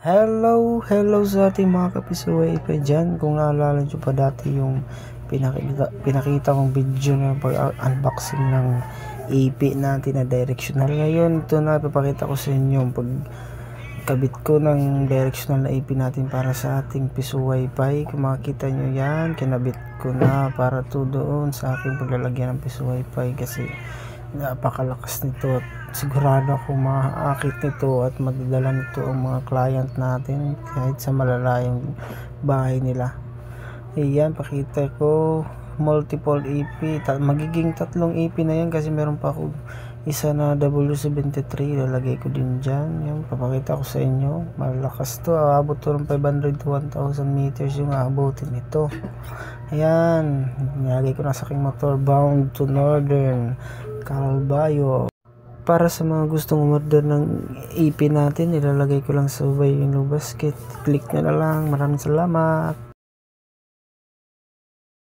Hello sa ating mga kapisuway pa dyan. Kung naalala nyo pa dati yung pinakita kong video na pag-unboxing ng AP natin na directional. Ngayon, ito na ipapakita ko sa inyo yung pagkabit ko ng directional na AP natin para sa ating piso wifi. Kung makikita nyo yan, kinabit ko na para to doon sa aking paglalagyan ng piso wifi kasi napakalakas nito at sigurado ako maaakit nito at madadala nito ang mga client natin kahit sa malalayong bahay nila. Ayan, pakita ko multiple EP, magiging tatlong EP na yan kasi meron pa ako isa na W73, ilalagay ko din dyan. Yan, papakita ko sa inyo, malakas to, aabot to ng 500 to 1000 meters yung aabotin nito. Ayan, nilagay ko na sa aking motor, bound to Northern Calbayo. Para sa mga gustong umorder ng EP natin, ilalagay ko lang sa Uway yung basket. Click na lang. Maraming salamat.